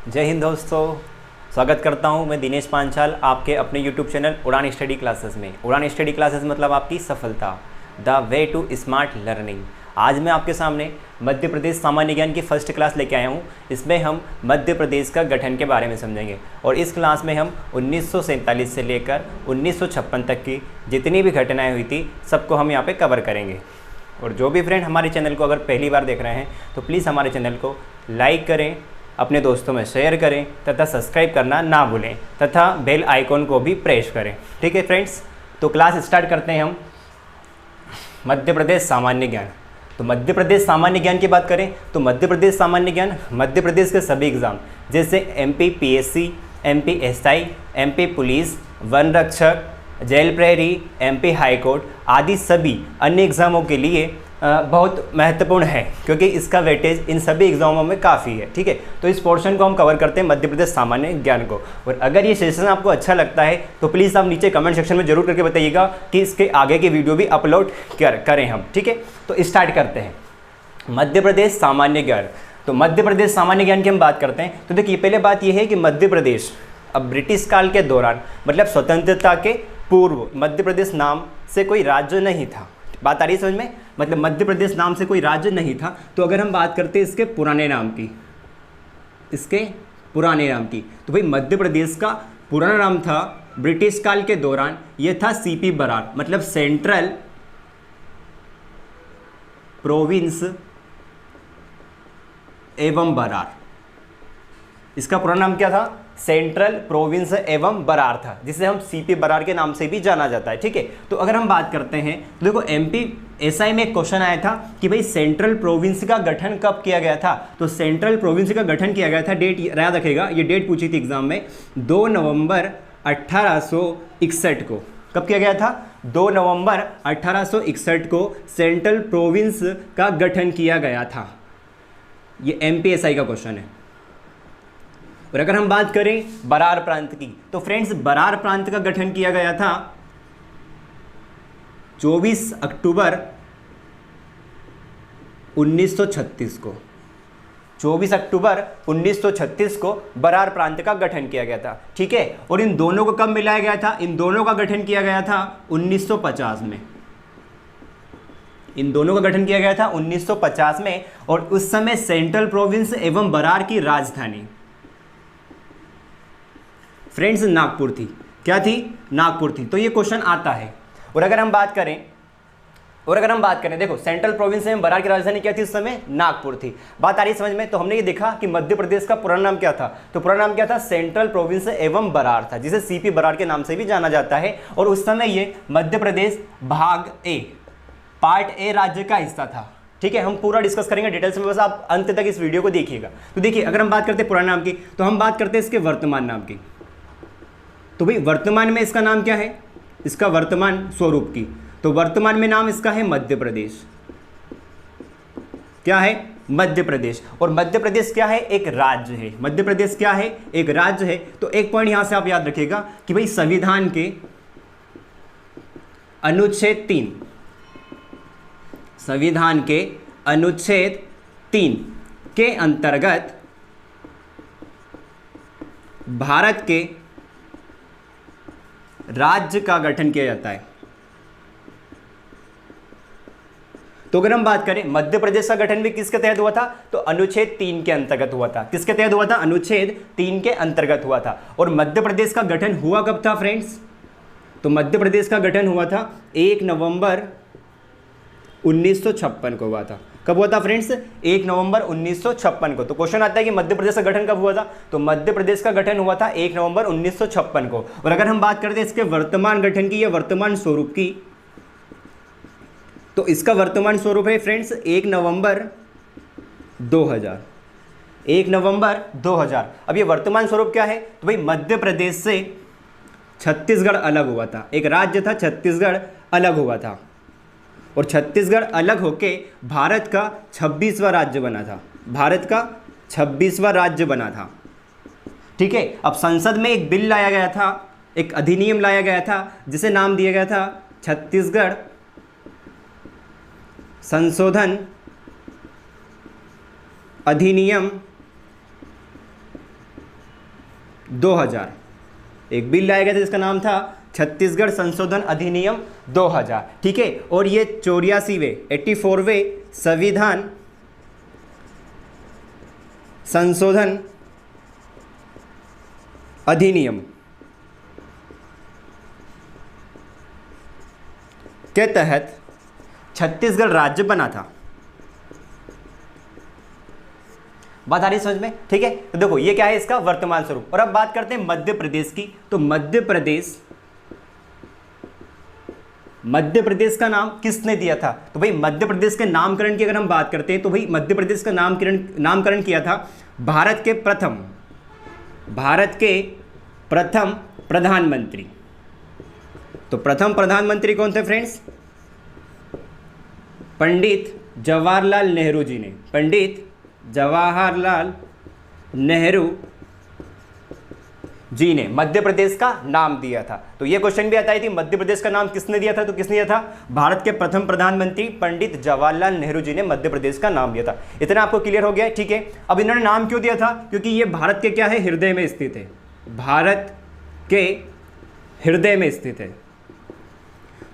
जय हिंद दोस्तों, स्वागत करता हूं मैं दिनेश पांचाल आपके अपने YouTube channel Udaan study classes में। उड़ान स्टडी क्लासेस मतलब आपकी सफलता, the way to smart learning. आज मैं आपके सामने मध्य प्रदेश सामान्य ज्ञान की फर्स्ट क्लास लेके आया हूं। इसमें हम मध्य प्रदेश का गठन के बारे में समझेंगे और इस क्लास में हम 1947 से लेकर 1956 तक की जितनी भी घटनाएँ हुई थी सबको हम यहाँ पर कवर करेंगे। और जो भी फ्रेंड हमारे चैनल को अगर पहली बार देख रहे हैं तो प्लीज़ हमारे चैनल को लाइक करें, अपने दोस्तों में शेयर करें तथा सब्सक्राइब करना ना भूलें तथा बेल आइकॉन को भी प्रेस करें। ठीक है फ्रेंड्स, तो क्लास स्टार्ट करते हैं हम। मध्य प्रदेश सामान्य ज्ञान। तो मध्य प्रदेश सामान्य ज्ञान की बात करें तो मध्य प्रदेश सामान्य ज्ञान मध्य प्रदेश के सभी एग्ज़ाम जैसे MP PSC, MP SI, MP police, one रक्षक, जेल प्रहरी, MP हाई कोर्ट आदि सभी अन्य एग्ज़ामों के लिए बहुत महत्वपूर्ण है क्योंकि इसका वेटेज इन सभी एग्जामों में काफ़ी है। ठीक है, तो इस पोर्शन को हम कवर करते हैं मध्य प्रदेश सामान्य ज्ञान को। और अगर ये सेशन आपको अच्छा लगता है तो प्लीज़ आप नीचे कमेंट सेक्शन में जरूर करके बताइएगा कि इसके आगे की वीडियो भी अपलोड करें हम। ठीक है, तो स्टार्ट करते हैं मध्य प्रदेश सामान्य ज्ञान। तो मध्य प्रदेश सामान्य ज्ञान की हम बात करते हैं तो देखिए, पहले बात यह है कि मध्य प्रदेश अब ब्रिटिश काल के दौरान मतलब स्वतंत्रता के पूर्व मध्य प्रदेश नाम से कोई राज्य नहीं था। बात आ रही है समझ में? मतलब मध्य प्रदेश नाम से कोई राज्य नहीं था। तो अगर हम बात करते हैं इसके पुराने नाम की, तो भाई मध्य प्रदेश का पुराना नाम था ब्रिटिश काल के दौरान यह था CP बरार, मतलब सेंट्रल प्रोविंस एवं बरार। इसका पुराना नाम क्या था? सेंट्रल प्रोविंस एवं बरार था, जिसे हम CP बरार के नाम से भी जाना जाता है। ठीक है, तो अगर हम बात करते हैं तो देखो MP SI में एक क्वेश्चन आया था कि भाई सेंट्रल प्रोविंस का गठन कब किया गया था। तो सेंट्रल प्रोविंस का गठन किया गया था, डेट याद रखेगा, ये डेट पूछी थी एग्जाम में, 2 नवंबर 1861 को। कब किया गया था? 2 नवंबर 1861 को सेंट्रल प्रोविंस का गठन किया गया था। ये MP SI का क्वेश्चन है। और अगर हम बात करें बरार प्रांत की तो फ्रेंड्स बरार प्रांत का गठन किया गया था 24 अक्टूबर 1936 को। 24 अक्टूबर 1936 को बरार प्रांत का गठन किया गया था। ठीक है, और इन दोनों को कब मिलाया गया था? इन दोनों का गठन किया गया था 1950 में। इन दोनों का गठन किया गया था 1950 में और उस समय सेंट्रल प्रोविंस एवं बरार की राजधानी फ्रेंड्स नागपुर थी। क्या थी? नागपुर थी। तो ये क्वेश्चन आता है। और अगर हम बात करें देखो, सेंट्रल प्रोविंस में बरार की राजधानी क्या थी उस समय? नागपुर थी। बात आ रही है समझ में? तो हमने ये देखा कि मध्य प्रदेश का पुराना नाम क्या था। तो पुराना नाम क्या था? सेंट्रल प्रोविंस एवं बरार था, जिसे CP बरार के नाम से भी जाना जाता है। और उस समय ये मध्य प्रदेश भाग A, पार्ट A राज्य का हिस्सा था। ठीक है, हम पूरा डिस्कस करेंगे डिटेल्स में, बस आप अंत तक इस वीडियो को देखिएगा। तो देखिए, अगर हम बात करते हैं पुराने नाम की तो हम बात करते हैं इसके वर्तमान नाम की। तो भाई वर्तमान में इसका नाम क्या है? इसका वर्तमान स्वरूप की, तो वर्तमान में नाम इसका है मध्य प्रदेश। क्या है? मध्य प्रदेश। और मध्य प्रदेश क्या है? एक राज्य है। मध्य प्रदेश क्या है? एक राज्य है। तो एक पॉइंट यहां से आप याद रखिएगा कि भाई संविधान के अनुच्छेद 3, संविधान के अनुच्छेद 3 के अंतर्गत भारत के राज्य का गठन किया जाता है। तो अगर हम बात करें मध्य प्रदेश का गठन भी किसके तहत हुआ था? तो अनुच्छेद 3 के अंतर्गत हुआ था। किसके तहत हुआ था? अनुच्छेद 3 के अंतर्गत हुआ था। और मध्य प्रदेश का गठन हुआ कब था फ्रेंड्स? तो मध्य प्रदेश का गठन हुआ था 1 नवंबर 1956 को हुआ था। कब हुआ था फ्रेंड्स? 1 नवंबर 1956 को। तो क्वेश्चन आता है कि मध्य प्रदेश का गठन कब हुआ था? तो मध्य प्रदेश का गठन हुआ था 1 नवंबर 1956 को। और अगर हम बात करते हैं इसके वर्तमान गठन की या वर्तमान स्वरूप की, तो इसका वर्तमान स्वरूप है फ्रेंड्स 1 नवंबर 2000। 1 नवंबर 2000। अब ये वर्तमान स्वरूप क्या है? तो भाई मध्य प्रदेश से छत्तीसगढ़ अलग हुआ था। एक राज्य था छत्तीसगढ़, अलग हुआ था और छत्तीसगढ़ अलग होके भारत का 26वां राज्य बना था। भारत का 26वां राज्य बना था। ठीक है, अब संसद में एक बिल लाया गया था, एक अधिनियम लाया गया था जिसे नाम दिया गया था छत्तीसगढ़ संशोधन अधिनियम 2000 एक बिल लाया गया था जिसका नाम था छत्तीसगढ़ संशोधन अधिनियम 2000, ठीक है। और ये 84वें संविधान संशोधन अधिनियम के तहत छत्तीसगढ़ राज्य बना था। बात आ रही समझ में, ठीक है। तो देखो ये क्या है, इसका वर्तमान स्वरूप। और अब बात करते हैं मध्य प्रदेश की। तो मध्य प्रदेश का नाम किसने दिया था? तो भाई मध्य प्रदेश के नामकरण की अगर हम बात करते हैं तो भाई मध्य प्रदेश का नामकरण किया था भारत के प्रथम प्रधानमंत्री। तो प्रथम प्रधानमंत्री कौन थे फ्रेंड्स? पंडित जवाहरलाल नेहरू जी ने। पंडित जवाहरलाल नेहरू जी ने मध्य प्रदेश का नाम दिया था। तो ये क्वेश्चन भी आता है कि मध्य प्रदेश का नाम किसने दिया था? तो किसने दिया था? भारत के प्रथम प्रधानमंत्री पंडित जवाहरलाल नेहरू जी ने मध्य प्रदेश का नाम दिया था। इतना आपको क्लियर हो गया, ठीक है। अब इन्होंने नाम क्यों दिया था? क्योंकि ये भारत के क्या है, हृदय में स्थित है। भारत के हृदय में स्थित है।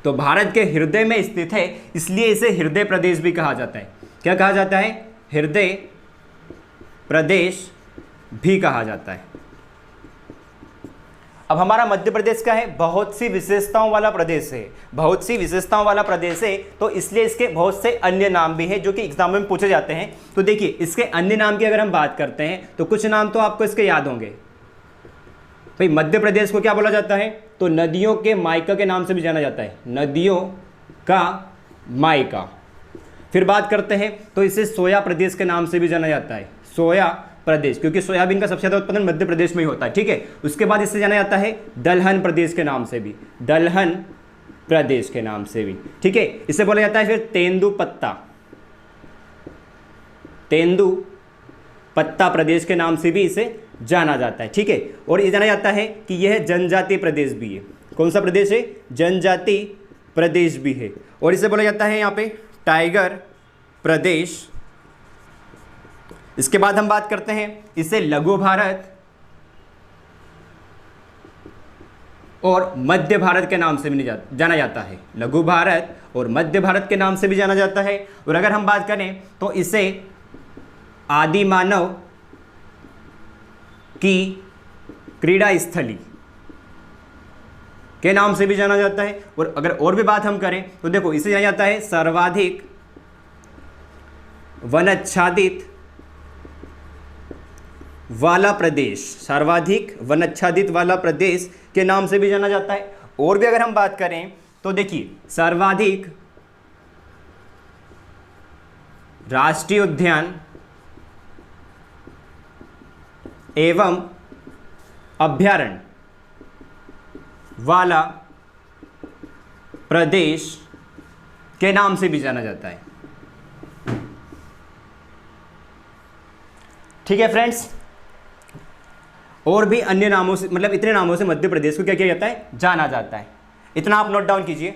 तो भारत के हृदय में स्थित है, इसलिए इसे हृदय प्रदेश भी कहा जाता है। क्या कहा जाता है? हृदय प्रदेश भी कहा जाता है। अब हमारा मध्य प्रदेश का है, बहुत सी विशेषताओं वाला प्रदेश है। बहुत सी विशेषताओं वाला प्रदेश है, तो इसलिए इसके बहुत से अन्य नाम भी हैं जो कि एग्जाम में पूछे जाते हैं। तो देखिए इसके अन्य नाम की अगर हम बात करते हैं तो कुछ नाम तो आपको इसके याद होंगे। भाई मध्य प्रदेश को क्या बोला जाता है? तो नदियों के मायका के नाम से भी जाना जाता है। नदियों का मायका। फिर बात करते हैं तो इसे सोया प्रदेश के नाम से भी जाना जाता है। सोया प्रदेश, क्योंकि सोयाबीन का सबसे ज़्यादा उत्पादन मध्य प्रदेश में ही होता है, ठीक है। उसके बाद इसे जाना जाता है दलहन प्रदेश के नाम से भी। दलहन प्रदेश के नाम से भी, ठीक है। इसे बोला जाता है फिर तेंदुपत्ता प्रदेश के नाम से भी इसे जाना जाता है, ठीक है। और ये जाना जाता है कि यह जनजातीय प्रदेश भी है। कौन सा प्रदेश है? जनजातीय प्रदेश भी है। और इसे बोला जाता है यहाँ पे टाइगर प्रदेश। इसके बाद हम बात करते हैं इसे लघु भारत और मध्य भारत के नाम से भी जाना जाता है। लघु भारत और मध्य भारत के नाम से भी जाना जाता है। और अगर हम बात करें तो इसे आदि मानव की क्रीड़ा स्थली के नाम से भी जाना जाता है। और अगर और भी बात हम करें तो देखो इसे जाना जाता है सर्वाधिक वनाच्छादित वाला प्रदेश। सर्वाधिक वनाच्छादित वाला प्रदेश के नाम से भी जाना जाता है। और भी अगर हम बात करें तो देखिए सर्वाधिक राष्ट्रीय उद्यान एवं अभयारण्य वाला प्रदेश के नाम से भी जाना जाता है, ठीक है फ्रेंड्स। और भी अन्य नामों से, मतलब इतने नामों से मध्य प्रदेश को क्या किया जाता है? जाना जाता है। इतना आप नोट डाउन कीजिए।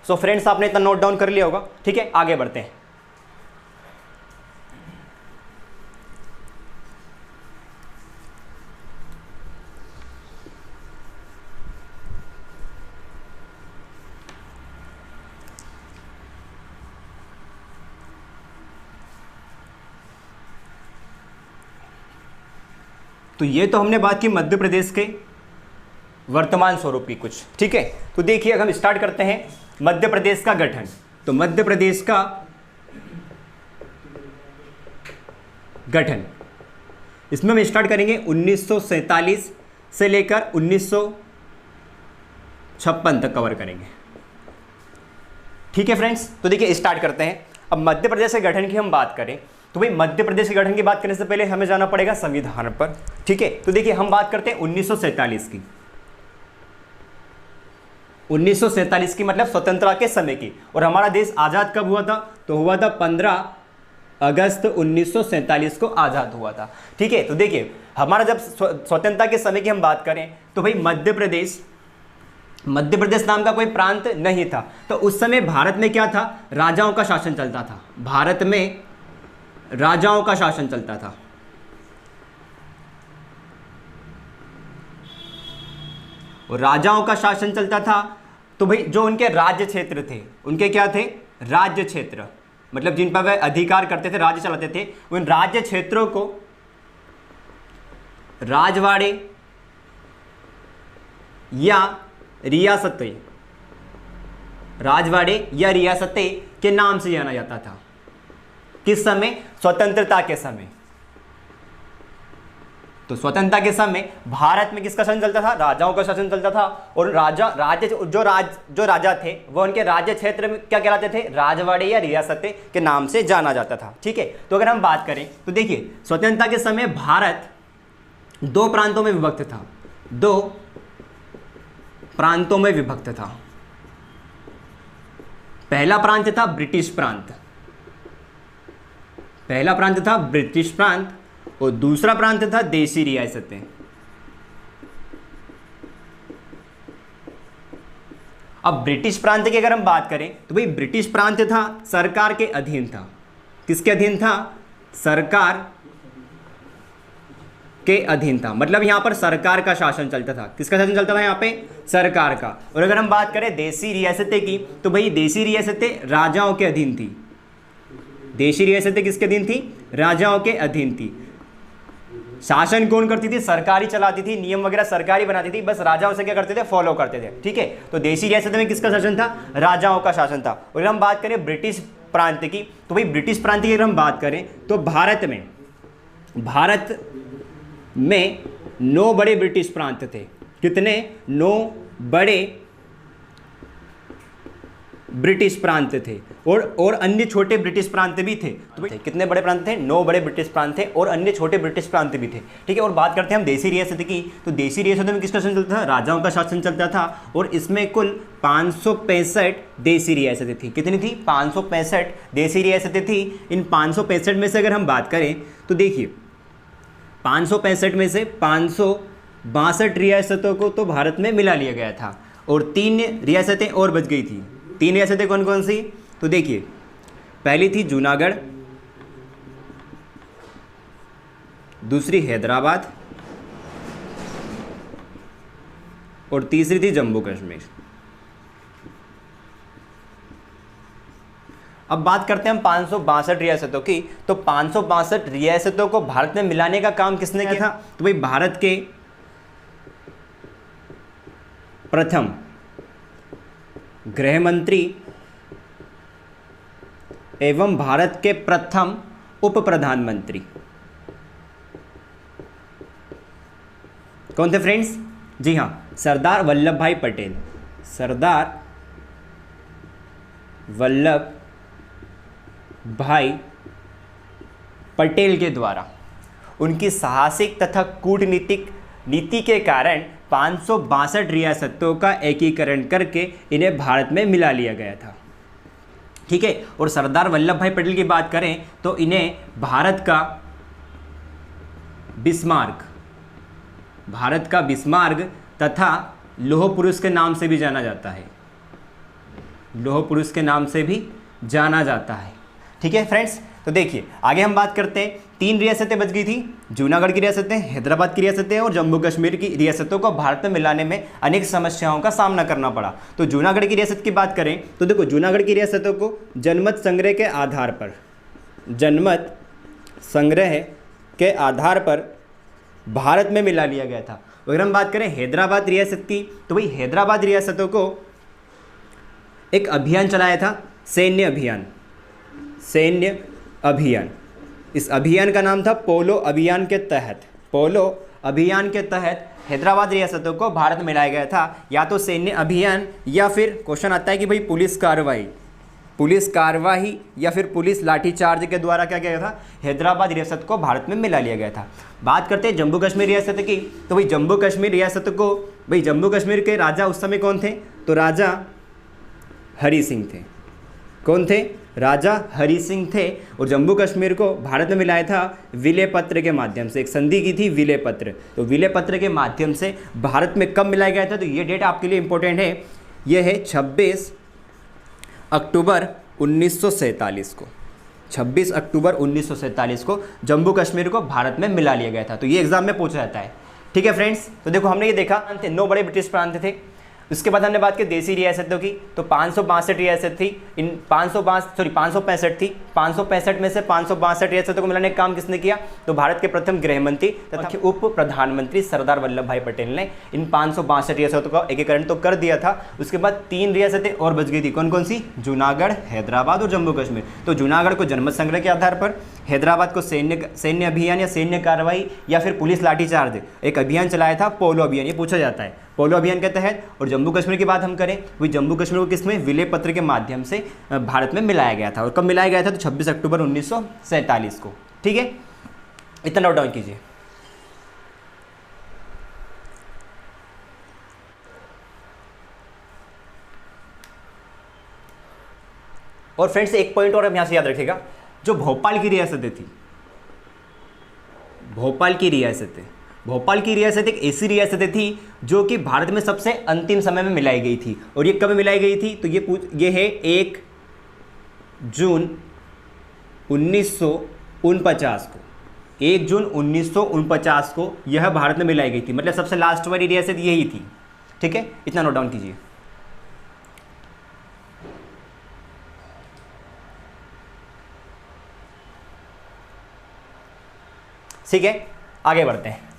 सो फ्रेंड्स आपने इतना नोट डाउन कर लिया होगा, ठीक है। आगे बढ़ते हैं। तो ये तो हमने बात की मध्य प्रदेश के वर्तमान स्वरूप की कुछ, ठीक है। तो देखिए हम स्टार्ट करते हैं मध्य प्रदेश का गठन। तो मध्य प्रदेश का गठन, इसमें हम स्टार्ट करेंगे 1947 से लेकर 1956 तक कवर करेंगे, ठीक है फ्रेंड्स। तो देखिए स्टार्ट करते हैं। अब मध्य प्रदेश के गठन की हम बात करें तो भाई मध्य प्रदेश के गठन की बात करने से पहले हमें जाना पड़ेगा संविधान पर, ठीक है। तो देखिए हम बात करते हैं 1947 की। 1947 की मतलब स्वतंत्रता के समय की। और हमारा देश आज़ाद कब हुआ था? तो हुआ था 15 अगस्त 1947 को आज़ाद हुआ था, ठीक है। तो देखिए हमारा जब स्वतंत्रता के समय की हम बात करें तो भाई मध्य प्रदेश मध्य प्रदेश नाम का कोई प्रांत नहीं था। तो उस समय भारत में क्या था, राजाओं का शासन चलता था। भारत में राजाओं का शासन चलता था। और राजाओं का शासन चलता था तो भाई जो उनके राज्य क्षेत्र थे, उनके क्या थे, राज्य क्षेत्र, मतलब जिन पर वह अधिकार करते थे, राज्य चलाते थे, उन राज्य क्षेत्रों को राजवाड़े या रियासतें, राजवाड़े या रियासतें के नाम से जाना जाता था। किस समय, स्वतंत्रता के समय। तो स्वतंत्रता के समय भारत में किसका शासन चलता था, राजाओं का शासन चलता था। और जो राजा थे वो उनके राज्य क्षेत्र में क्या कहलाते थे, राजवाड़े या रियासतें के नाम से जाना जाता था। ठीक है, तो अगर हम बात करें तो देखिए स्वतंत्रता के समय भारत 2 प्रांतों में विभक्त था, 2 प्रांतों में विभक्त था। पहला प्रांत था ब्रिटिश प्रांत, पहला प्रांत था ब्रिटिश प्रांत और दूसरा प्रांत था देशी रियासतें। अब ब्रिटिश प्रांत की अगर हम बात करें तो भाई ब्रिटिश प्रांत था सरकार के अधीन था। किसके अधीन था, सरकार के अधीन था, मतलब यहां पर सरकार का शासन चलता था। किसका शासन चलता था यहां पे, सरकार का। और अगर हम बात करें देशी रियासतें की तो भाई देशी रियासतें राजाओं के अधीन थी। देशी रियासतें किसके अधीन थी, राजाओं के अधीन थी। शासन कौन करती थी, सरकारी चलाती थी, नियम वगैरह सरकारी बनाती थी, बस राजाओं से क्या करते थे, फॉलो करते थे। ठीक है, तो देशी रियासत में किसका शासन था, राजाओं का शासन था। और अगर हम बात करें ब्रिटिश प्रांत की तो भाई ब्रिटिश प्रांत की अगर हम बात करें तो भारत में 9 बड़े ब्रिटिश प्रांत थे। कितने, 9 बड़े ब्रिटिश प्रांत थे और अन्य छोटे ब्रिटिश प्रांत भी थे। तो भाई कितने बड़े प्रांत थे, 9 बड़े ब्रिटिश प्रांत थे और अन्य छोटे ब्रिटिश प्रांत भी थे। ठीक है, और बात करते हैं हम देशी रियासत की, तो देशी रियासत में किसका शासन चलता था, राजाओं का शासन चलता था। और इसमें कुल 565 देशी रियासतें थी। कितनी थी, 565 देशी रियासतें थी। इन 565 में से अगर हम बात करें तो देखिए 565 में से 562 रियासतों को तो भारत में मिला लिया गया था और 3 रियासतें और बच गई थी। 3 रियासतें कौन कौन सी, तो देखिए पहली थी जूनागढ़, दूसरी हैदराबाद और तीसरी थी जम्मू कश्मीर। अब बात करते हैं हम 562 रियासतों की, तो 562 रियासतों को भारत में मिलाने का काम किसने किया था, तो भाई भारत के प्रथम गृह मंत्री एवं भारत के प्रथम उप प्रधानमंत्री कौन थे फ्रेंड्स, जी हाँ, सरदार वल्लभ भाई पटेल। सरदार वल्लभ भाई पटेल के द्वारा उनकी साहसिक तथा कूटनीतिक नीति के कारण 562 रियासतों का एकीकरण करके इन्हें भारत में मिला लिया गया था। ठीक है, और सरदार वल्लभ भाई पटेल की बात करें तो इन्हें भारत का बिस्मार्क तथा लौह पुरुष के नाम से भी जाना जाता है। लौह पुरुष के नाम से भी जाना जाता है। ठीक है फ्रेंड्स, तो देखिए आगे हम बात करते हैं। 3 रियासतें बच गई थी, जूनागढ़ की रियासतें, हैदराबाद की रियासतें और जम्मू कश्मीर की रियासतों को भारत में मिलाने में अनेक समस्याओं का सामना करना पड़ा। तो जूनागढ़ की रियासत की बात करें तो देखो जूनागढ़ की रियासतों को जनमत संग्रह के आधार पर भारत में मिला लिया गया था। अगर हम बात करें हैदराबाद रियासत की तो भाई हैदराबाद रियासतों को एक अभियान चलाया था, सैन्य अभियान। इस अभियान का नाम था पोलो अभियान के तहत हैदराबाद रियासतों को भारत में मिलाया गया था। या तो सैन्य अभियान या फिर क्वेश्चन आता है कि भाई पुलिस कार्रवाई या फिर पुलिस लाठीचार्ज के द्वारा क्या किया गया था, हैदराबाद रियासत को भारत में मिला लिया गया था। बात करते हैं जम्मू कश्मीर रियासत की, तो भाई जम्मू कश्मीर के राजा उस समय कौन थे, तो राजा हरि सिंह थे। कौन थे, राजा हरि सिंह थे और जम्मू कश्मीर को भारत में मिलाया था विलय पत्र के माध्यम से। एक संधि की थी विलय पत्र, तो विलय पत्र के माध्यम से भारत में कब मिलाया गया था, तो ये डेट आपके लिए इंपॉर्टेंट है, ये है 26 अक्टूबर 1947 को। 26 अक्टूबर 1947 को जम्मू कश्मीर को भारत में मिला लिया गया था। तो ये एग्जाम में पूछा जाता है। ठीक है फ्रेंड्स, तो देखो हमने ये देखा 9 बड़े ब्रिटिश प्रांत थे। उसके बाद हमने बात की देसी रियासतों की, तो 562 रियासत थी। इन 565 थी। 565 में से 562 रियासतों को मिलाने का काम किसने किया, तो भारत के प्रथम गृह मंत्री तथा उप प्रधानमंत्री सरदार वल्लभ भाई पटेल ने इन 562 रियासतों का एकीकरण तो कर दिया था। उसके बाद 3 रियासतें और बच गई थी, कौन कौन सी, जूनागढ़, हैदराबाद और जम्मू कश्मीर। तो जूनागढ़ को जनमत संग्रह के आधार पर, हैदराबाद को सैन्य अभियान या सैन्य कार्रवाई या फिर पुलिस लाठीचार्ज एक अभियान चलाया था, पोलो अभियान, ये पूछा जाता है, पोलो अभियान के तहत। और जम्मू कश्मीर की बात हम करें, वही जम्मू कश्मीर को किसमें, विलय पत्र के माध्यम से भारत में मिलाया गया था। और कब मिलाया गया था, तो 26 अक्टूबर 1947 को। ठीक है, इतना नोट डाउन कीजिए। और फ्रेंड्स एक पॉइंट और हम यहां से याद रखिएगा, जो भोपाल की रियासतें थी, भोपाल की रियासत एक ऐसी रियासतें थी जो कि भारत में सबसे अंतिम समय में मिलाई गई थी। और ये कब मिलाई गई थी, तो ये है 1 जून 1949 को। 1 जून 1949 को यह भारत में मिलाई गई थी, मतलब सबसे लास्ट वाली रियासत यही थी। ठीक है, इतना नोट डाउन कीजिए। ठीक है, आगे बढ़ते हैं।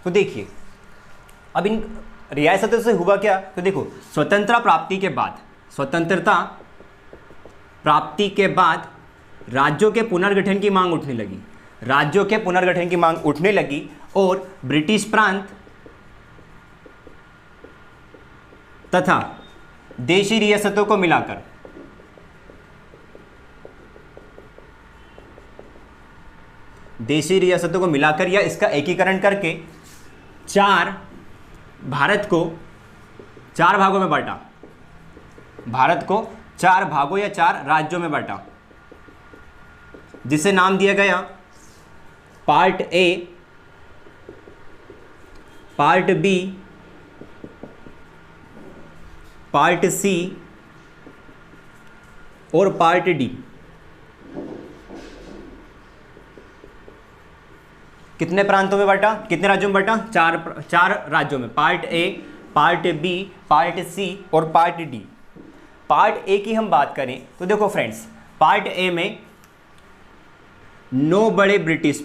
तो देखिए अब इन रियासतों से हुआ क्या, तो देखो स्वतंत्रता प्राप्ति के बाद राज्यों के पुनर्गठन की मांग उठने लगी, और ब्रिटिश प्रांत तथा देशी रियासतों को मिलाकर या इसका एकीकरण करके भारत को 4 भागों में बांटा, भारत को 4 भागों या 4 राज्यों में बांटा, जिसे नाम दिया गया part A, part B, part C और पार्ट डी। कितने प्रांतों में बांटा, कितने राज्यों में बांटा, 4 राज्यों में, part A, part B, part C और पार्ट डी। पार्ट ए की हम बात करें तो देखो फ्रेंड्स, पार्ट ए में 9 बड़े ब्रिटिश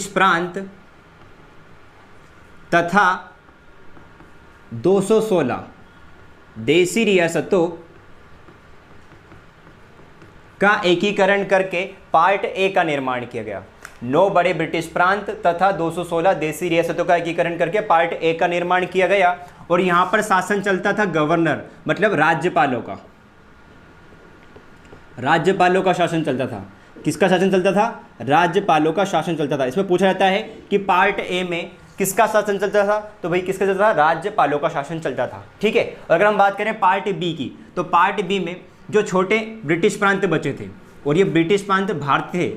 प्रांत तथा 216 देसी रियासतों का एकीकरण करके पार्ट ए का निर्माण किया गया। 9 बड़े ब्रिटिश प्रांत तथा 216 देसी रियासतों का एकीकरण करके पार्ट ए का निर्माण किया गया। और यहां पर शासन चलता था गवर्नर, मतलब राज्यपालों का शासन चलता था। किसका शासन चलता था, राज्यपालों का शासन चलता था। इसमें पूछा जाता है कि पार्ट ए में किसका शासन चलता था, तो भाई किसका चलता था, राज्यपालों का शासन चलता था। ठीक है, अगर हम बात करें पार्ट बी की, तो पार्ट बी में जो छोटे ब्रिटिश प्रांत बचे थे, और ये ब्रिटिश प्रांत भारत थे,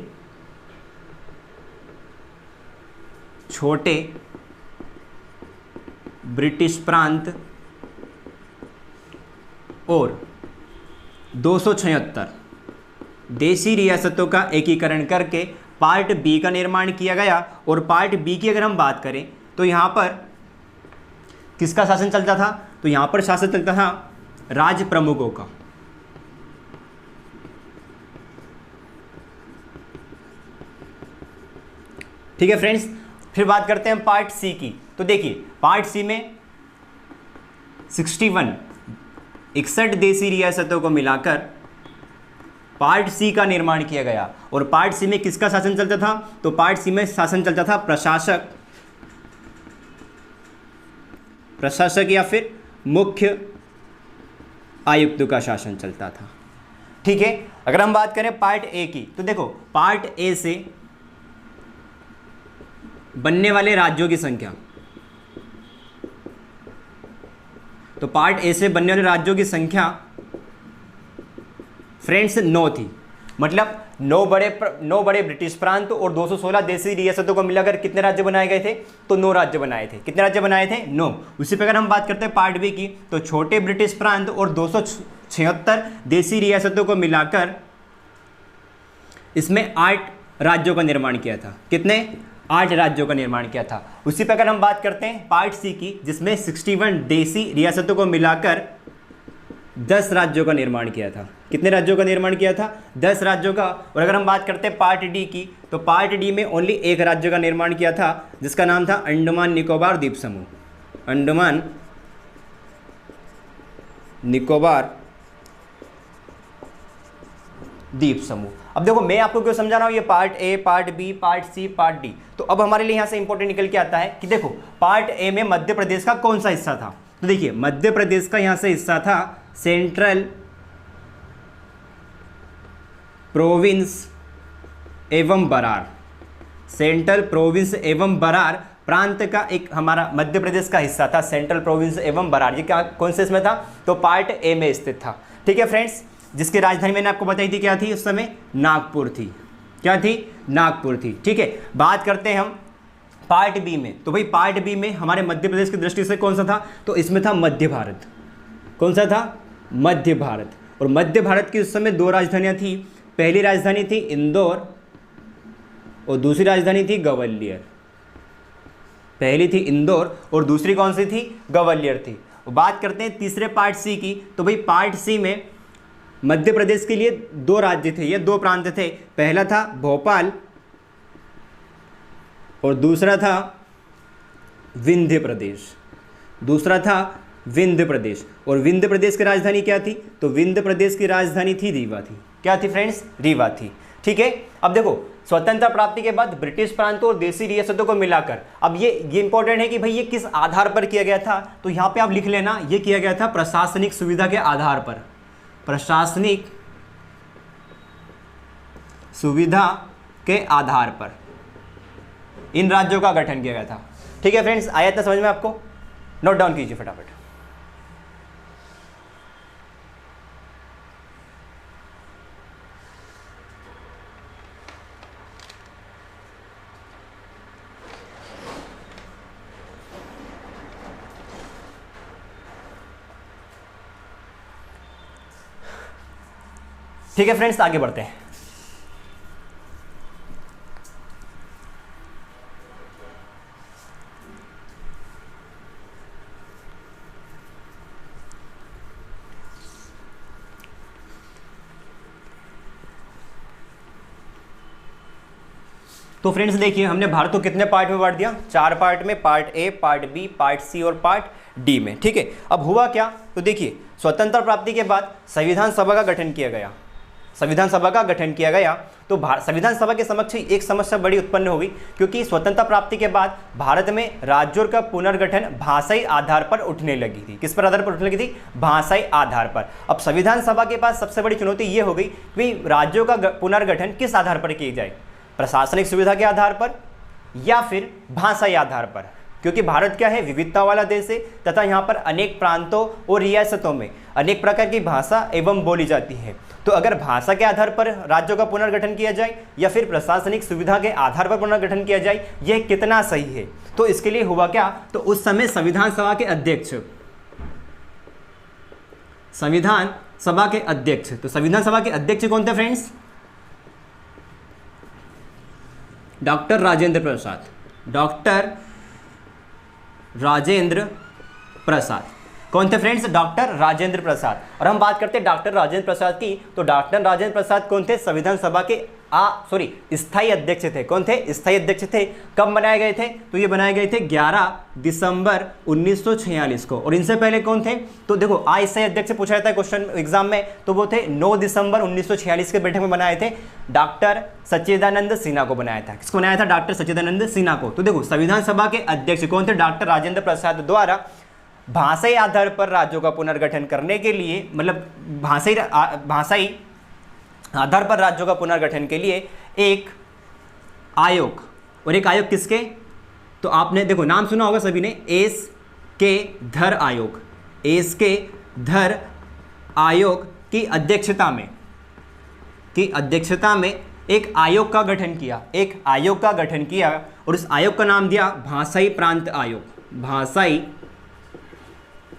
छोटे ब्रिटिश प्रांत और 276 देसी रियासतों का एकीकरण करके पार्ट बी का निर्माण किया गया। और पार्ट बी की अगर हम बात करें तो यहां पर किसका शासन चलता था, तो यहां पर शासन चलता था राज प्रमुखों का। ठीक है फ्रेंड्स, फिर बात करते हैं पार्ट सी की। तो देखिए पार्ट सी में 61 देसी रियासतों को मिलाकर पार्ट सी का निर्माण किया गया। और पार्ट सी में किसका शासन चलता था, तो पार्ट सी में शासन चलता था प्रशासक या फिर मुख्य आयुक्त का शासन चलता था। ठीक है, अगर हम बात करें पार्ट ए की, तो देखो पार्ट ए से बनने वाले राज्यों की संख्या, तो पार्ट ए से बनने वाले राज्यों की संख्या फ्रेंड्स 9 थी। मतलब 9 बड़े ब्रिटिश प्रांत और 216 देसी रियासतों को मिलाकर कितने राज्य बनाए गए थे? तो 9 राज्य बनाए थे। कितने राज्य बनाए थे? 9। उसी प्रकार हम बात करते हैं पार्ट बी की, तो छोटे ब्रिटिश प्रांत और 276 देसी रियासतों को मिलाकर इसमें 8 राज्यों का निर्माण किया था। कितने? 8 राज्यों का निर्माण किया था। उसी प्रकार हम बात करते हैं पार्ट सी की, जिसमें 61 देसी रियासतों को मिलाकर 10 राज्यों का निर्माण किया था। कितने राज्यों का निर्माण किया था? 10 राज्यों का। और अगर हम बात करते हैं पार्ट डी की, तो पार्ट डी में ओनली एक राज्य का निर्माण किया था, जिसका नाम था अंडमान निकोबार द्वीप समूह। अंडमान निकोबार द्वीप समूह। अब देखो मैं आपको क्यों समझा रहा हूं, ये part A, part B, part C, part D. तो अब हमारे लिए यहां से इंपॉर्टेंट निकल के आता है कि देखो पार्ट ए में मध्य प्रदेश का कौन सा हिस्सा था? तो देखिए मध्य प्रदेश का यहां से हिस्सा था सेंट्रल प्रोविंस एवं बरार। सेंट्रल प्रोविंस एवं बरार प्रांत का एक हमारा मध्य प्रदेश का हिस्सा था, सेंट्रल प्रोविंस एवं बरार। ये क्या कौन से इसमें था? तो पार्ट ए में स्थित था। ठीक है फ्रेंड्स, जिसकी राजधानी मैंने आपको बताई थी क्या थी उस समय? नागपुर थी। क्या थी? नागपुर थी। ठीक है, बात करते हैं हम पार्ट बी में। तो भाई पार्ट बी में हमारे मध्य प्रदेश की दृष्टि से कौन सा था? तो इसमें था मध्य भारत। कौन सा था? मध्य भारत। और मध्य भारत की उस समय 2 राजधानियां थी। पहली राजधानी थी इंदौर और दूसरी राजधानी थी ग्वालियर। पहली थी इंदौर और दूसरी कौन सी थी? ग्वालियर थी। बात करते हैं तीसरे पार्ट सी की, तो भाई पार्ट सी में मध्य प्रदेश के लिए 2 राज्य थे, ये 2 प्रांत थे। पहला था भोपाल और दूसरा था विंध्य प्रदेश। दूसरा था विंध्य प्रदेश। और विंध्य प्रदेश की राजधानी क्या थी? तो विंध्य प्रदेश की राजधानी थी रीवा थी। क्या थी फ्रेंड्स? रीवा थी। ठीक है, अब देखो स्वतंत्रता प्राप्ति के बाद ब्रिटिश प्रांतों और देसी रियासतों को मिलाकर, अब ये इंपॉर्टेंट है कि भाई ये किस आधार पर किया गया था? तो यहां पे आप लिख लेना, ये किया गया था प्रशासनिक सुविधा के आधार पर। प्रशासनिक सुविधा के आधार पर इन राज्यों का गठन किया गया था। ठीक है फ्रेंड्स, आया था समझ में आपको? नोट डाउन कीजिए फटाफट। ठीक है फ्रेंड्स, आगे बढ़ते हैं। तो फ्रेंड्स देखिए, हमने भारत को कितने पार्ट में बांट दिया? 4 पार्ट में, part A, part B, part C और पार्ट डी में। ठीक है, अब हुआ क्या? तो देखिए स्वतंत्रता प्राप्ति के बाद संविधान सभा का गठन किया गया। संविधान सभा का गठन किया गया तो संविधान सभा के समक्ष एक समस्या बड़ी उत्पन्न हो गई, क्योंकि स्वतंत्रता प्राप्ति के बाद भारत में राज्यों का पुनर्गठन भाषाई आधार पर उठने लगी थी। किस पर आधार पर उठने लगी थी? भाषाई आधार पर। अब संविधान सभा के पास सबसे बड़ी चुनौती ये हो गई कि राज्यों का पुनर्गठन किस आधार पर किया जाए? प्रशासनिक सुविधा के आधार पर या फिर भाषाई आधार पर? क्योंकि भारत क्या है? विविधता वाला देश है तथा यहाँ पर अनेक प्रांतों और रियासतों में अनेक प्रकार की भाषा एवं बोली जाती है। तो अगर भाषा के आधार पर राज्यों का पुनर्गठन किया जाए या फिर प्रशासनिक सुविधा के आधार पर पुनर्गठन किया जाए, यह कितना सही है? तो इसके लिए हुआ क्या? तो उस समय संविधान सभा के अध्यक्ष, संविधान सभा के अध्यक्ष, तो संविधान सभा के अध्यक्ष कौन थे friends? Doctor Rajendra Prasad. Doctor Rajendra Prasad कौन थे फ्रेंड्स? डॉक्टर राजेंद्र प्रसाद। और हम बात करते हैं डॉक्टर राजेंद्र प्रसाद की, तो डॉक्टर राजेंद्र प्रसाद कौन थे? संविधान सभा के स्थायी अध्यक्ष थे। कौन थे? स्थायी अध्यक्ष थे। कब बनाए गए थे? तो ये बनाए गए थे 11 दिसंबर 1946 को। और इनसे पहले कौन थे? तो देखो स्थायी अध्यक्ष पूछा जाता है क्वेश्चन एग्जाम में, तो वो थे 9 दिसंबर 1946 के बैठक में बनाए थे। डॉक्टर सच्चिदानंद सिन्हा को बनाया था। किसको बनाया था? डॉक्टर सच्चिदानंद सिन्हा को। तो देखो संविधान सभा के अध्यक्ष कौन थे? डॉक्टर राजेंद्र प्रसाद द्वारा भाषाई आधार पर राज्यों का पुनर्गठन करने के लिए, मतलब भाषाई आधार पर राज्यों का पुनर्गठन के लिए एक आयोग, और एक आयोग किसके, तो आपने देखो नाम सुना होगा सभी ने, एस के धर आयोग। एस के धर आयोग की अध्यक्षता में एक आयोग का गठन किया, एक आयोग का गठन किया, और इस आयोग का नाम दिया भाषाई प्रांत आयोग। भाषाई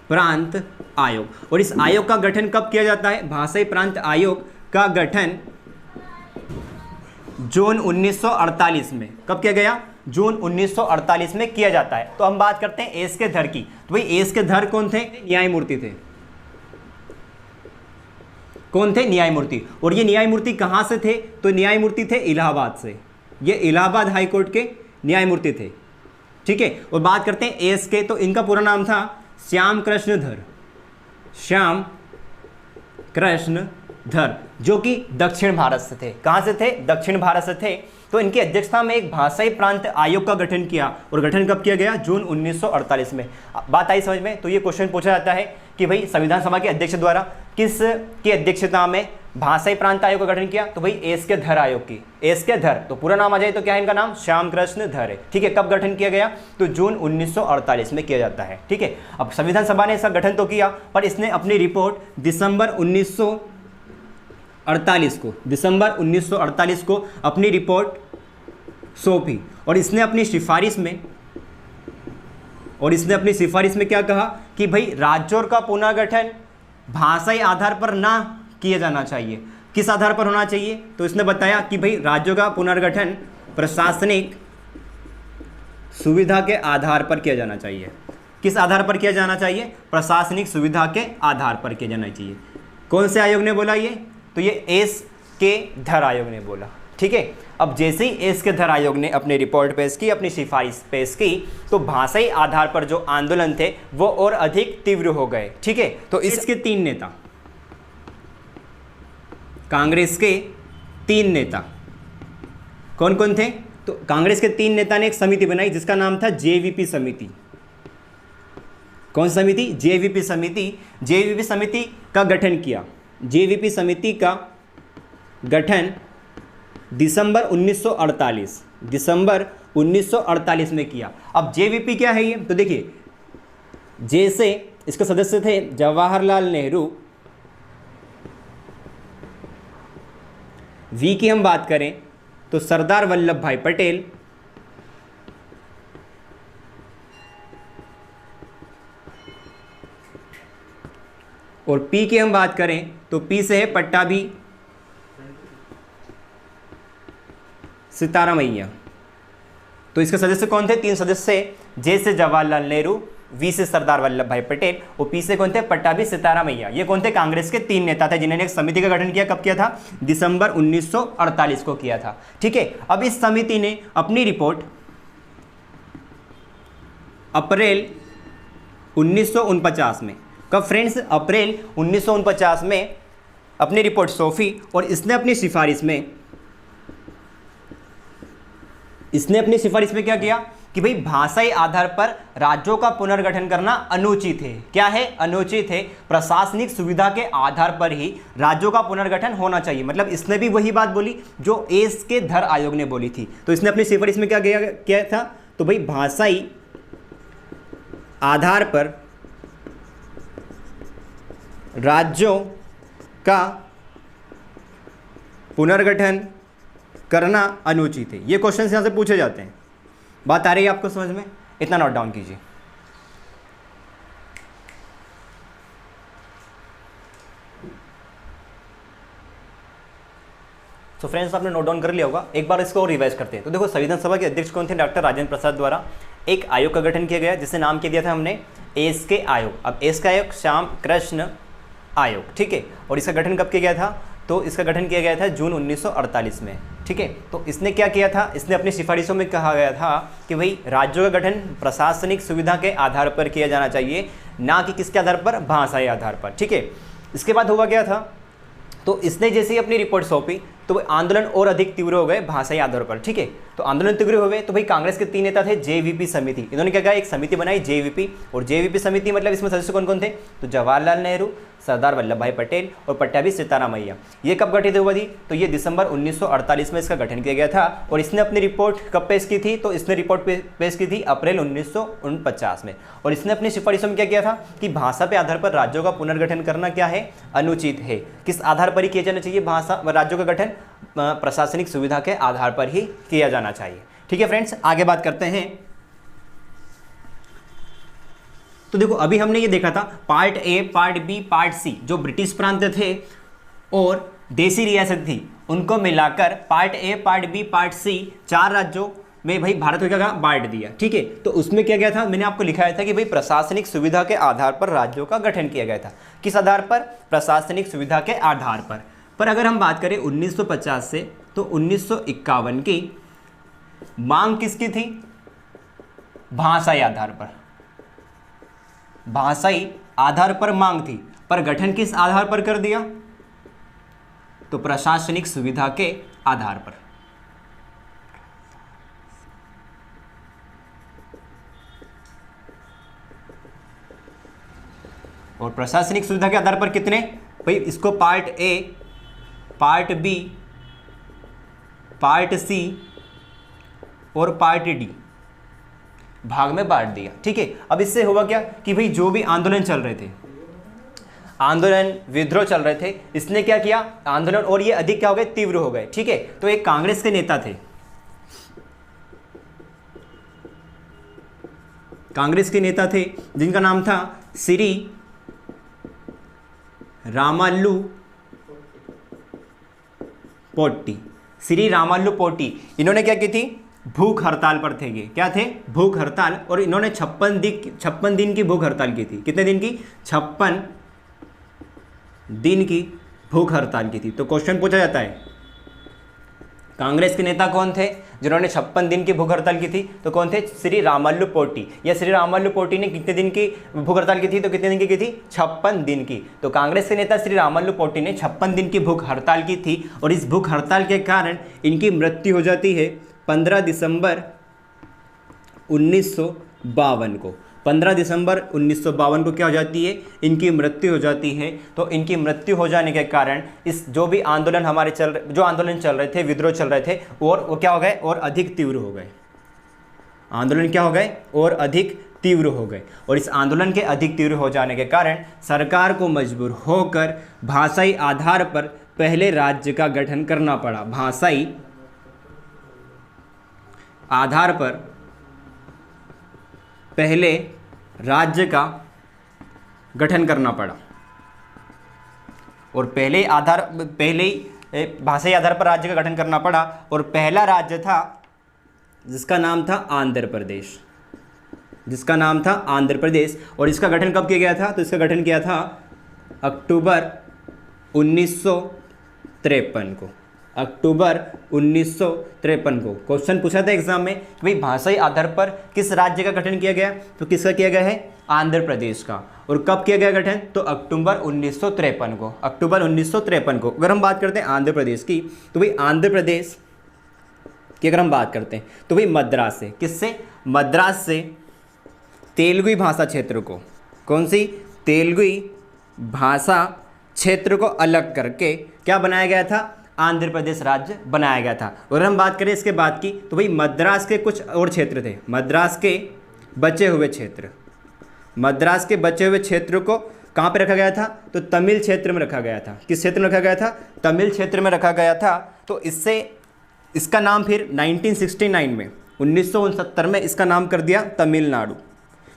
प्रांत आयोग। और इस आयोग का गठन कब किया जाता है, भाषाई प्रांत आयोग का गठन जून 1948 में। कब किया गया, जून 1948 में किया जाता है। तो हम बात करते हैं एस के धर की। तो भाई एस के धर कौन थे, न्यायमूर्ति थे। कौन थे, न्यायमूर्ति। और ये न्यायमूर्ति कहां से थे, तो न्यायमूर्ति थे इलाहाबाद से। ये इलाहाबाद हाई कोर्ट के न्यायमूर्ति थे, ठीक है। और बात करते हैं एस के, तो इनका पूरा नाम था श्याम कृष्ण धर। श्याम कृष्ण धर, जो कि दक्षिण भारत से थे। कहां से थे, दक्षिण भारत से थे। तो इनकी अध्यक्षता में एक भाषाई प्रांत आयोग का गठन किया, और गठन कब किया गया, जून 1948 में। बात आई समझ में। तो ये क्वेश्चन पूछा जाता है कि भाई संविधान सभा के अध्यक्ष द्वारा किस की अध्यक्षता में भाषाई प्रांत आयोग का गठन किया, तो भाई एस के धर आयोग की। एस के धर, तो पूरा नाम आ जाए तो क्या है इनका नाम, श्याम कृष्ण धर है, ठीक है। कब गठन किया गया, तो जून 1948 में किया जाता है, ठीक है। अब संविधान सभा ने इसका गठन तो किया, पर इसने अपनी रिपोर्ट दिसंबर 1948 को अपनी रिपोर्ट सौंपी, और इसने अपनी सिफारिश में क्या कहा कि भाई राज्यों का पुनर्गठन भाषाई आधार पर ना किया जाना चाहिए। किस आधार पर होना चाहिए, तो इसने बताया कि भाई राज्यों का पुनर्गठन प्रशासनिक सुविधा के आधार पर किया जाना चाहिए। किस आधार पर किया जाना चाहिए, प्रशासनिक सुविधा के आधार पर किया जाना चाहिए। कौन से आयोग ने बोला ये, तो ये एस के धर आयोग ने बोला, ठीक है। अब जैसे ही एस के धर आयोग ने अपनी रिपोर्ट पेश की, अपनी सिफारिश पेश की, तो भाषाई आधार पर जो आंदोलन थे वो और अधिक तीव्र हो गए, ठीक है। तो इसके 3 नेता, कांग्रेस के 3 नेता कौन कौन थे, तो कांग्रेस के 3 नेता ने एक समिति बनाई जिसका नाम था जेवीपी समिति। कौन समिति, जेवीपी समिति। जेवीपी समिति का गठन किया। जेवीपी समिति का गठन दिसंबर 1948 में किया। अब जेवीपी क्या है ये, तो देखिए, जैसे इसके सदस्य थे जवाहरलाल नेहरू, वी की हम बात करें तो सरदार वल्लभ भाई पटेल, और पी की हम बात करें तो पी से है पट्टाभी सितारामैया। तो इसके सदस्य कौन थे, 3 सदस्य, जे से जवाहरलाल नेहरू, वी से सरदार वल्लभ भाई पटेल, और पी से कौन थे, पट्टाभी सितारामैया। ये कौन थे, कांग्रेस के 3 नेता थे जिन्होंने एक समिति का गठन किया। कब किया था, दिसंबर 1948 को किया था, ठीक है। अब इस समिति ने अपनी रिपोर्ट अप्रैल 1949 में, कब फ्रेंड्स, अप्रैल 1949 में अपनी रिपोर्ट सौंपी, और इसने अपनी सिफारिश में क्या किया कि भाई भाषाई आधार पर राज्यों का पुनर्गठन करना अनुचित है। क्या है, अनुचित है। प्रशासनिक सुविधा के आधार पर ही राज्यों का पुनर्गठन होना चाहिए। मतलब इसने भी वही बात बोली जो एस के धर आयोग ने बोली थी। तो इसने अपनी सिफारिश में क्या था, तो भाई भाषाई आधार पर राज्यों का पुनर्गठन करना अनुचित है। ये क्वेश्चन यहाँ से पूछे जाते हैं। बात आ रही है आपको समझ में, इतना नोट डाउन कीजिए। तो फ्रेंड्स, आपने नोट डाउन कर लिया होगा, एक बार इसको रिवाइज करते हैं। तो देखो, संविधान सभा के अध्यक्ष कौन थे, डॉक्टर राजेंद्र प्रसाद द्वारा एक आयोग का गठन किया गया जिससे नाम क्या दिया था हमने, एस के आयोग। अब एस का आयोग श्याम कृष्ण आयोग, ठीक है। और इसका गठन कब किया गया था, तो इसका गठन किया गया था जून 1948 में, ठीक है। तो इसने क्या किया था, इसने अपनी सिफारिशों में कहा गया था कि भाई राज्यों का गठन प्रशासनिक सुविधा के आधार पर किया जाना चाहिए, ना कि किसके आधार पर, भाषाई आधार पर, ठीक है। इसके बाद हुआ क्या था, तो इसने जैसे ही अपनी रिपोर्ट सौंपी तो आंदोलन और अधिक तीव्र हो गए भाषाई आधार पर, ठीक है। तो आंदोलन तीव्र हो गए तो भाई कांग्रेस के 3 नेता थे जेवीपी समिति, इन्होंने क्या कहा, एक समिति बनाई जेवीपी, और जेवीपी समिति मतलब इसमें सदस्य कौन कौन थे, तो जवाहरलाल नेहरू, सरदार वल्लभ भाई पटेल और पट्टाभी सीतारामैया। ये कब गठित हुआ थी, तो ये दिसंबर 1948 में इसका गठन किया गया था। और इसने अपनी रिपोर्ट कब पेश की थी, तो इसने रिपोर्ट पेश की थी अप्रैल 1949 में। और इसने अपनी सिफारिशों में क्या किया था कि भाषा के आधार पर राज्यों का पुनर्गठन करना क्या है, अनुचित है। किस आधार पर ही किया जाना चाहिए भाषा राज्यों का गठन, प्रशासनिक सुविधा के आधार पर ही किया जाना चाहिए, ठीक है फ्रेंड्स। आगे बात करते हैं। तो देखो अभी हमने ये देखा था part A, part B, part C, जो ब्रिटिश प्रांत थे और देसी रियासत थी, उनको मिलाकर part A, part B, part C 4 राज्यों में भाई भारत को क्या बांट दिया, ठीक है। तो उसमें क्या गया था, मैंने आपको लिखाया था कि भाई प्रशासनिक सुविधा के आधार पर राज्यों का गठन किया गया था। किस आधार पर, प्रशासनिक सुविधा के आधार पर अगर हम बात करें 1950 से, तो 1951 की मांग किसकी थी, भाषाई आधार पर, भाषाई आधार पर मांग थी, पर गठन किस आधार पर कर दिया, तो प्रशासनिक सुविधा के आधार पर। और प्रशासनिक सुविधा के आधार पर कितने, भाई इसको part A, part B, part C और पार्ट डी भाग में बांट दिया, ठीक है। अब इससे हुआ क्या कि भाई जो भी आंदोलन चल रहे थे, आंदोलन विद्रोह चल रहे थे, इसने क्या किया, आंदोलन और ये अधिक क्या हो गए, तीव्र हो गए, ठीक है। तो एक कांग्रेस के नेता थे, कांग्रेस के नेता थे जिनका नाम था श्री रामाल्लू पोट्टी, श्री रामाल्लू पोट्टी। इन्होंने क्या की थी, भूख हड़ताल पर थे, ये क्या थे, भूख हड़ताल। और इन्होंने 56 दिन की भूख हड़ताल की थी। कितने दिन की, 56 दिन की भूख हड़ताल की थी। तो क्वेश्चन पूछा जाता है कांग्रेस के नेता कौन थे जिन्होंने 56 दिन की भूख हड़ताल की थी, तो कौन थे, श्री रामाल्लू पोट्टी। या श्री रामाल्लू पोट्टी ने कितने दिन की भूख हड़ताल की थी, तो कितने दिन की थी, 56 दिन की। तो कांग्रेस के नेता श्री रामाल्लू पोट्टी ने 56 दिन की भूख हड़ताल की थी, और इस भूख हड़ताल के कारण इनकी मृत्यु हो जाती है 15 दिसंबर 1952 को। 15 दिसंबर 1952 को क्या हो जाती है, इनकी मृत्यु हो जाती है। तो इनकी मृत्यु हो जाने के कारण इस जो भी आंदोलन हमारे जो आंदोलन चल रहे थे, विद्रोह चल रहे थे, और वो क्या हो गए, और अधिक तीव्र हो गए। आंदोलन क्या हो गए, और अधिक तीव्र हो गए। और इस आंदोलन के अधिक तीव्र हो जाने के कारण सरकार को मजबूर होकर भाषाई आधार पर पहले राज्य का गठन करना पड़ा। भाषाई आधार पर पहले राज्य का गठन करना पड़ा। और पहले भाषाई आधार पर राज्य का गठन करना पड़ा। और पहला राज्य था जिसका नाम था आंध्र प्रदेश, जिसका नाम था आंध्र प्रदेश। और इसका गठन कब किया गया था, तो इसका गठन किया था अक्टूबर 1953 को। अक्टूबर 1953 को क्वेश्चन पूछा था एग्जाम में कि भाई भाषाई आधार पर किस राज्य का गठन किया गया, तो किसका किया गया है, आंध्र प्रदेश का। और कब किया गया गठन, तो अक्टूबर 1953 को। अक्टूबर 1953 को। अगर हम बात करते हैं आंध्र प्रदेश की, तो भाई आंध्र प्रदेश की अगर हम बात करते हैं तो भाई मद्रास से, किससे, मद्रास से तेलुगु भाषा क्षेत्र को, कौन सी, तेलुगु भाषा क्षेत्र को अलग करके क्या बनाया गया था, आंध्र प्रदेश राज्य बनाया गया था। अगर हम बात करें इसके बाद की, तो भाई मद्रास के कुछ और क्षेत्र थे, मद्रास के बचे हुए क्षेत्र, मद्रास के बचे हुए क्षेत्र को कहाँ पे रखा गया था, तो तमिल क्षेत्र में रखा गया था। किस क्षेत्र में रखा गया था, तमिल क्षेत्र में रखा गया था। तो इससे इसका नाम फिर 1969 में 1969 में इसका नाम कर दिया तमिलनाडु।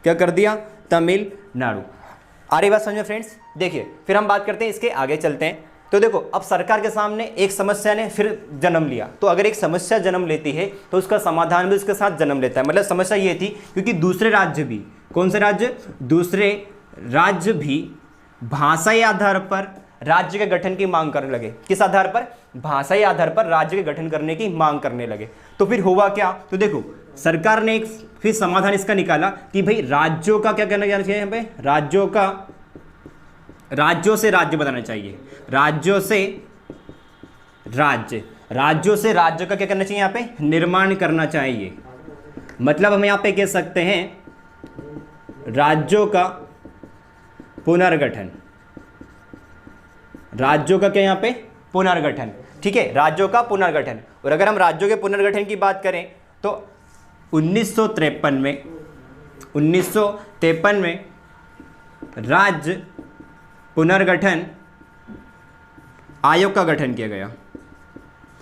क्या कर दिया, तमिलनाडु। आ रही बात समझ में फ्रेंड्स। देखिए फिर हम बात करते हैं, इसके आगे चलते हैं। तो देखो अब सरकार के सामने एक समस्या ने फिर जन्म लिया। तो अगर एक समस्या जन्म लेती है तो उसका समाधान भी उसके साथ जन्म लेता है। मतलब समस्या ये थी क्योंकि दूसरे राज्य भी, कौन से राज्य, दूसरे राज्य भी भाषाई आधार पर राज्य के गठन की मांग करने लगे। किस आधार पर, भाषाई आधार पर राज्य के गठन करने की मांग करने लगे। तो फिर हुआ क्या, तो देखो सरकार ने एक फिर समाधान इसका निकाला कि भाई राज्यों का क्या करना चाहिए, यहाँ पे राज्यों का, राज्यों से राज्य बनाना चाहिए, राज्यों से राज्य, राज्यों से राज्य का क्या करना चाहिए, यहाँ पे निर्माण करना चाहिए। मतलब हम यहाँ पे कह सकते हैं राज्यों का पुनर्गठन, राज्यों का क्या यहाँ पे पुनर्गठन, ठीक है, राज्यों का पुनर्गठन। और अगर हम राज्यों के पुनर्गठन की बात करें तो 1953 में राज्य पुनर्गठन आयोग का गठन किया गया।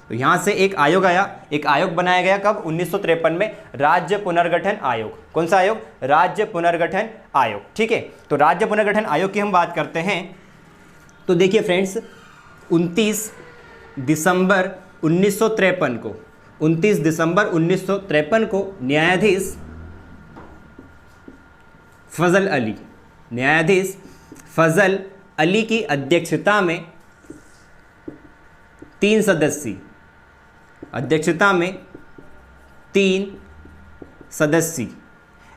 तो यहाँ से एक आयोग आया, एक आयोग बनाया गया कब, 1953 में, राज्य पुनर्गठन आयोग। कौन सा आयोग, राज्य पुनर्गठन आयोग, ठीक है। तो राज्य पुनर्गठन आयोग की हम बात करते हैं तो देखिए फ्रेंड्स, 29 दिसंबर 1953 को, 29 दिसंबर 1953 को न्यायाधीश फजल अली, न्यायाधीश फजल अली की अध्यक्षता में 3 सदस्यीय, अध्यक्षता में 3 सदस्यीय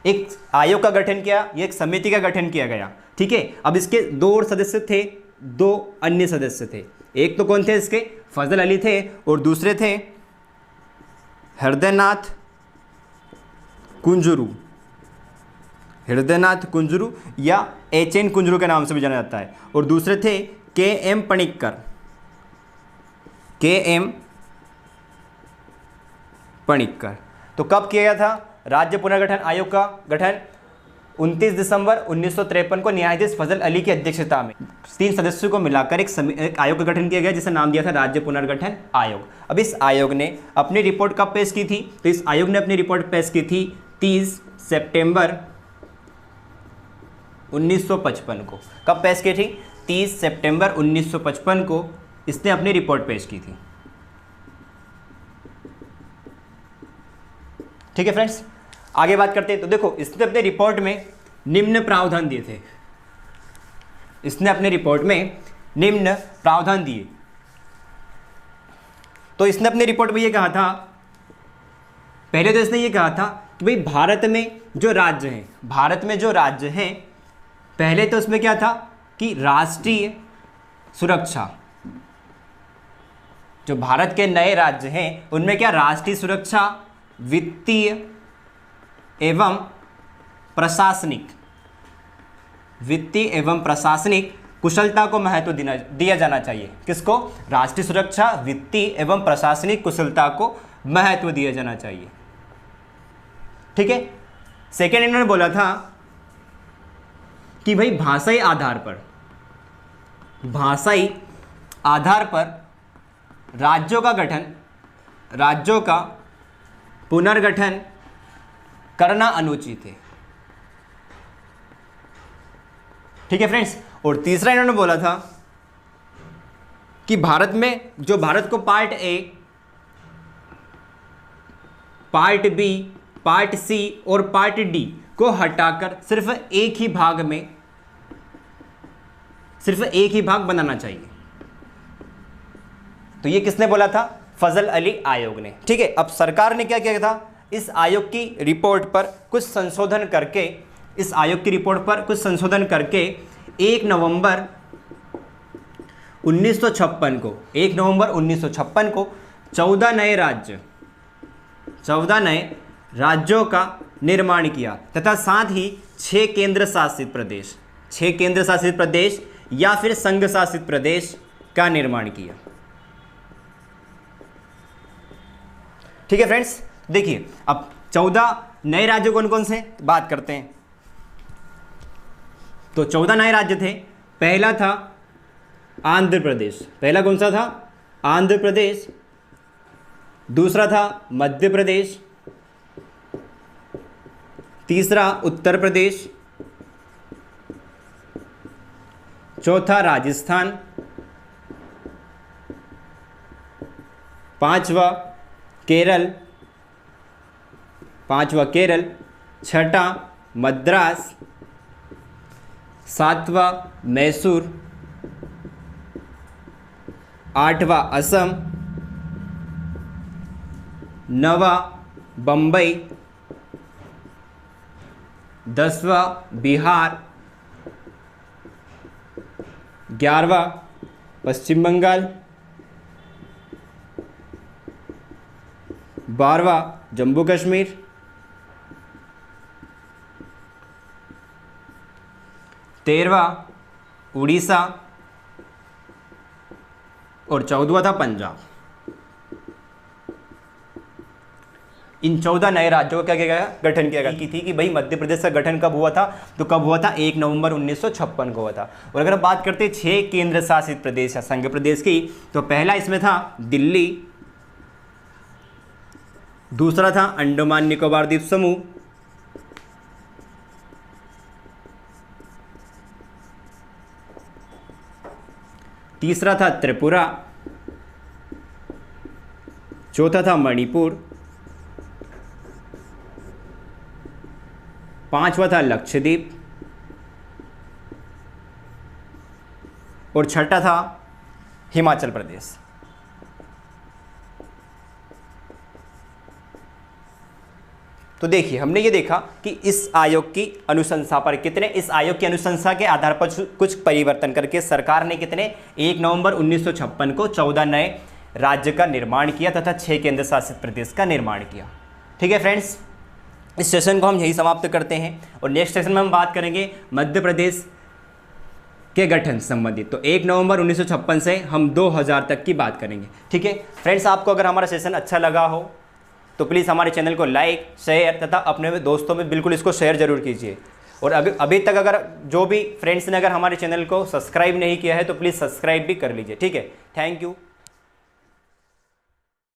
एक आयोग का गठन किया, ये एक समिति का गठन किया गया, ठीक है। अब इसके 2 और सदस्य थे, 2 अन्य सदस्य थे। एक तो कौन थे इसके, फजल अली थे, और दूसरे थे हृदयनाथ कुंजरू, हृदयनाथ कुंजरू या HN कुंजरू के नाम से भी जाना जाता है। और दूसरे थे KM पणिक्कर, KM पणिक्कर। तो कब किया गया था राज्य पुनर्गठन आयोग का गठन, 29 दिसंबर 1953 को न्यायाधीश फजल अली की अध्यक्षता में 3 सदस्यों को मिलाकर एक आयोग का गठन किया गया, जिसे नाम दिया था राज्य पुनर्गठन आयोग। अब इस आयोग ने अपनी रिपोर्ट कब पेश की थी, तो इस आयोग ने अपनी रिपोर्ट पेश की थी 30 सितंबर 1955 को। कब पेश की थी, 30 सितंबर 1955 को इसने अपनी रिपोर्ट पेश की थी, ठीक है फ्रेंड्स। आगे बात करते हैं तो देखो, इसने अपने रिपोर्ट में निम्न प्रावधान दिए थे, इसने अपने रिपोर्ट में निम्न प्रावधान दिए। तो इसने अपनी रिपोर्ट में ये कहा था, पहले तो इसने ये कहा था कि भाई भारत में जो राज्य हैं, भारत में जो राज्य हैं, पहले तो उसमें क्या था कि राष्ट्रीय सुरक्षा, जो भारत के नए राज्य हैं उनमें क्या, राष्ट्रीय सुरक्षा, वित्तीय एवं प्रशासनिक, वित्तीय एवं प्रशासनिक कुशलता को महत्व दिया जाना चाहिए। किसको, राष्ट्रीय सुरक्षा, वित्तीय एवं प्रशासनिक कुशलता को महत्व दिया जाना चाहिए, ठीक है। सेकेंड इन्होंने बोला था कि भाई भाषाई आधार पर राज्यों का गठन, राज्यों का पुनर्गठन करना अनुचित है, ठीक है फ्रेंड्स। और तीसरा इन्होंने बोला था कि भारत में जो, भारत को part A, part B, part C और पार्ट डी को हटाकर सिर्फ एक ही भाग बनाना चाहिए। तो ये किसने बोला था, फजल अली आयोग ने, ठीक है। अब सरकार ने क्या किया था, इस आयोग की रिपोर्ट पर कुछ संशोधन करके, इस आयोग की रिपोर्ट पर कुछ संशोधन करके 1 नवंबर 1956 को, 1 नवंबर 1956 को 14 नए राज्यों का निर्माण किया तथा साथ ही 6 केंद्र शासित प्रदेश या फिर संघ शासित प्रदेश का निर्माण किया, ठीक है फ्रेंड्स। देखिए अब 14 नए राज्य कौन कौन से बात करते हैं। तो 14 नए राज्य थे। पहला था आंध्र प्रदेश, पहला कौन सा था, आंध्र प्रदेश। दूसरा था मध्य प्रदेश, तीसरा उत्तर प्रदेश, चौथा राजस्थान, पांचवा केरल, छठा मद्रास, सातवां मैसूर, आठवां असम, नवा बम्बई, 10वां बिहार, 11वां पश्चिम बंगाल, 12वां जम्मू कश्मीर, 13वां उड़ीसा और 14वां था पंजाब। इन 14 नए राज्यों का क्या किया गया, गठन किया गया की थी कि भाई मध्य प्रदेश का गठन कब हुआ था, तो कब हुआ था 1 नवंबर 1956 को हुआ था। और अगर बात करते हैं 6 केंद्र शासित प्रदेश या संघ प्रदेश की, तो पहला इसमें था दिल्ली, दूसरा था अंडमान निकोबार द्वीप समूह, तीसरा था त्रिपुरा, चौथा था मणिपुर, पांचवा था लक्षद्वीप और छठा था हिमाचल प्रदेश। तो देखिए हमने ये देखा कि इस आयोग की अनुशंसा पर कितने, इस आयोग की अनुशंसा के आधार पर कुछ परिवर्तन करके सरकार ने कितने 1 नवंबर 1956 को 14 नए राज्य का निर्माण किया तथा 6 केंद्र शासित प्रदेश का निर्माण किया। ठीक है फ्रेंड्स, इस सेशन को हम यही समाप्त करते हैं और नेक्स्ट सेशन में हम बात करेंगे मध्य प्रदेश के गठन संबंधित। तो 1 नवंबर 1956 से हम 2000 तक की बात करेंगे। ठीक है फ्रेंड्स, आपको अगर हमारा सेशन अच्छा लगा हो तो प्लीज़ हमारे चैनल को लाइक, शेयर तथा अपने दोस्तों में बिल्कुल इसको शेयर जरूर कीजिए। और अभी तक अगर जो भी फ्रेंड्स ने अगर हमारे चैनल को सब्सक्राइब नहीं किया है तो प्लीज़ सब्सक्राइब भी कर लीजिए। ठीक है, थैंक यू।